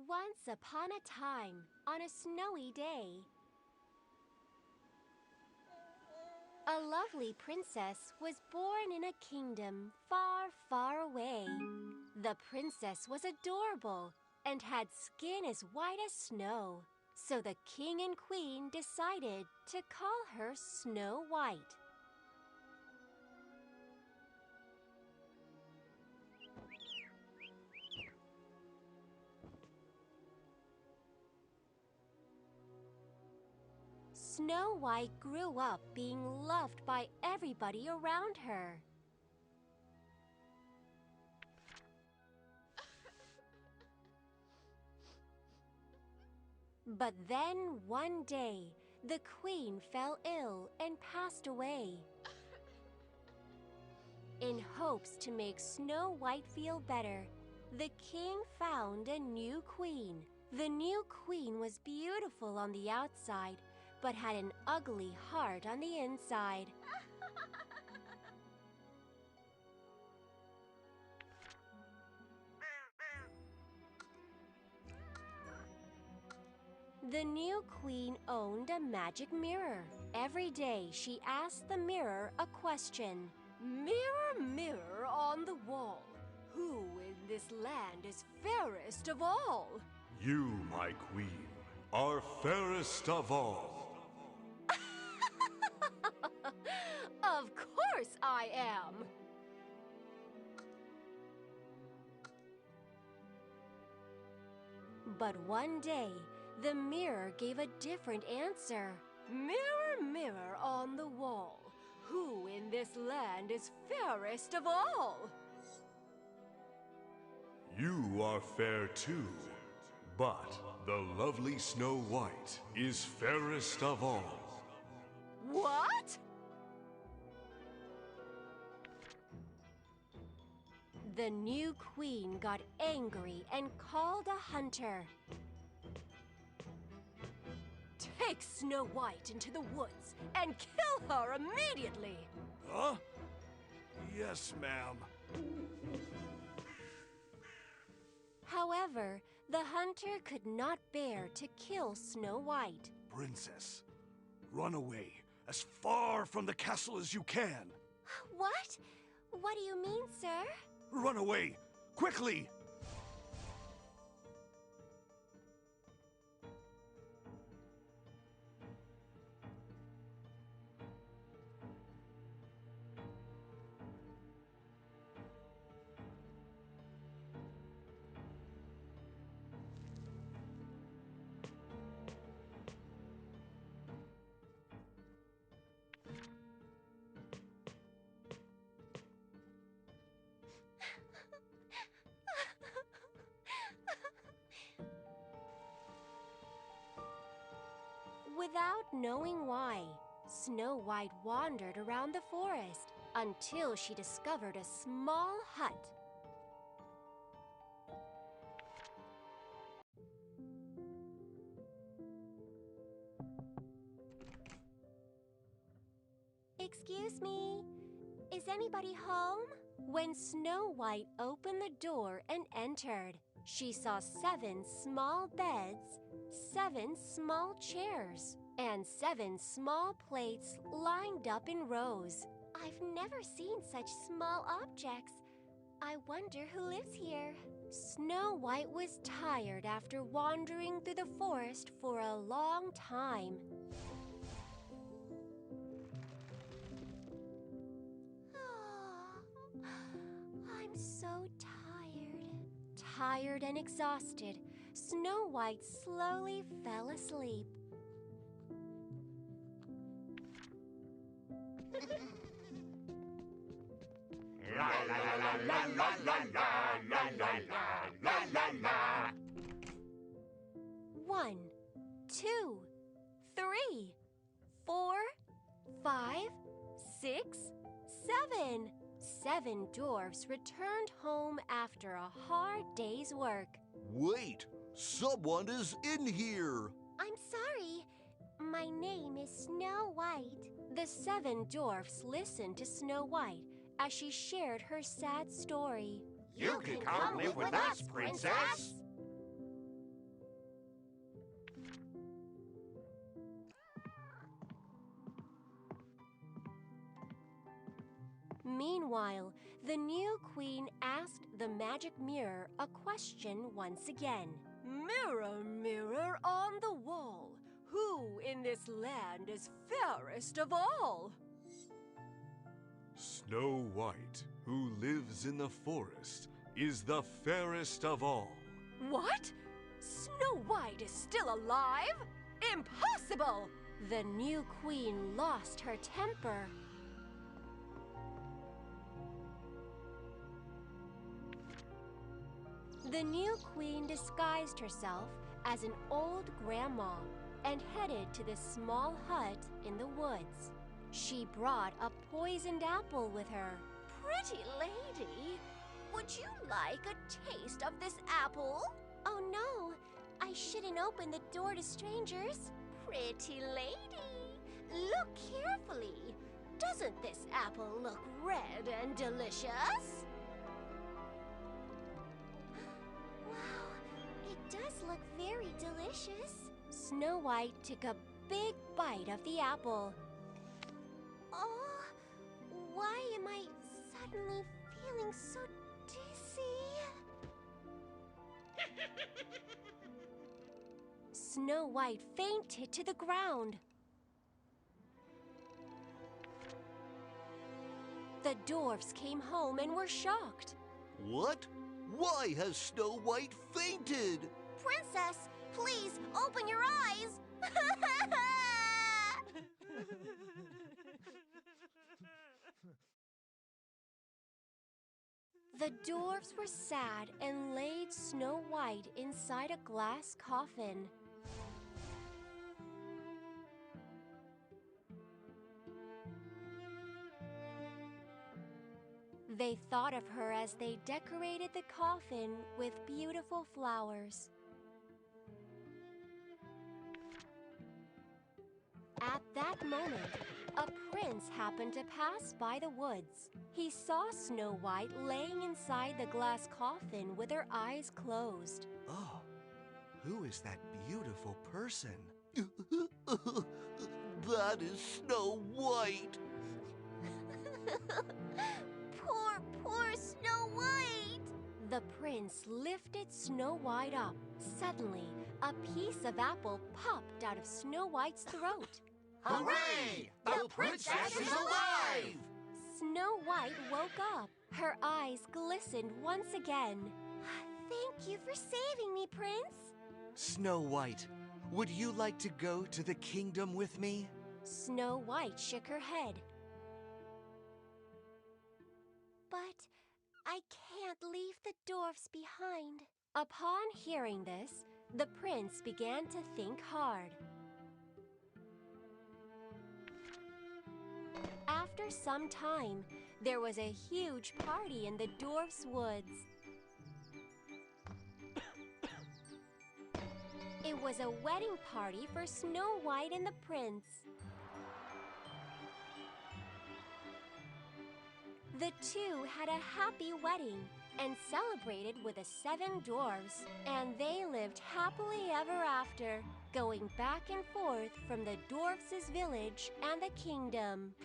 Once upon a time, on a snowy day, a lovely princess was born in a kingdom far, far away. The princess was adorable and had skin as white as snow, so the king and queen decided to call her Snow White. Snow White grew up being loved by everybody around her. But then one day, the queen fell ill and passed away. In hopes to make Snow White feel better, the king found a new queen. The new queen was beautiful on the outside, but had an ugly heart on the inside. The new queen owned a magic mirror. Every day she asked the mirror a question. "Mirror, mirror on the wall, who in this land is fairest of all?" You, my queen, are fairest of all. Of course I am! But one day, the mirror gave a different answer. "Mirror, mirror on the wall, who in this land is fairest of all?" You are fair too, but the lovely Snow White is fairest of all. What? The new queen got angry and called a hunter. "Take Snow White into the woods and kill her immediately!" Huh? Yes, ma'am. However, the hunter could not bear to kill Snow White. Princess, run away as far from the castle as you can. What? What do you mean, sir? Run away, quickly! Without knowing why, Snow White wandered around the forest until she discovered a small hut. "Excuse me, is anybody home?" When Snow White opened the door and entered, she saw 7 small beds, 7 small chairs, and 7 small plates lined up in rows. "I've never seen such small objects. I wonder who lives here." Snow White was tired after wandering through the forest for a long time. I'm so tired. Tired and exhausted, Snow White slowly fell asleep. La la la la la la la la la la la la la. 1, 2, 3, 4, 5, 6, 7. 7 dwarfs returned home after a hard day's work. Wait! Someone is in here! "I'm sorry. My name is Snow White." The 7 dwarfs listened to Snow White as she shared her sad story. You can come live with us, princess. Meanwhile, the new queen asked the magic mirror a question once again. Mirror, mirror on the wall, who in this land is fairest of all? Snow White, who lives in the forest, is the fairest of all. What? Snow White is still alive? Impossible! The new queen lost her temper. The new queen disguised herself as an old grandma and headed to the small hut in the woods. She brought a poisoned apple with her. Pretty lady, would you like a taste of this apple? Oh no, I shouldn't open the door to strangers. Pretty lady, look carefully. Doesn't this apple look red and delicious? Wow, it does look very delicious. Snow White took a big bite of the apple. Oh, why am I suddenly feeling so dizzy? Snow White fainted to the ground. The dwarfs came home and were shocked. What? Why has Snow White fainted? Princess, please open your eyes! The dwarfs were sad and laid Snow White inside a glass coffin. They thought of her as they decorated the coffin with beautiful flowers. At that moment, a prince happened to pass by the woods. He saw Snow White laying inside the glass coffin with her eyes closed. Oh, who is that beautiful person? That is Snow White. Poor Snow White! The prince lifted Snow White up. Suddenly, a piece of apple popped out of Snow White's throat. Hooray! The princess is alive! Snow White woke up. Her eyes glistened once again. Thank you for saving me, Prince. Snow White, would you like to go to the kingdom with me? Snow White shook her head. But I can't leave the dwarfs behind. Upon hearing this, the prince began to think hard. After some time, there was a huge party in the dwarfs' woods. It was a wedding party for Snow White and the prince. The two had a happy wedding and celebrated with the 7 dwarves, and they lived happily ever after, going back and forth from the dwarfs' village and the kingdom.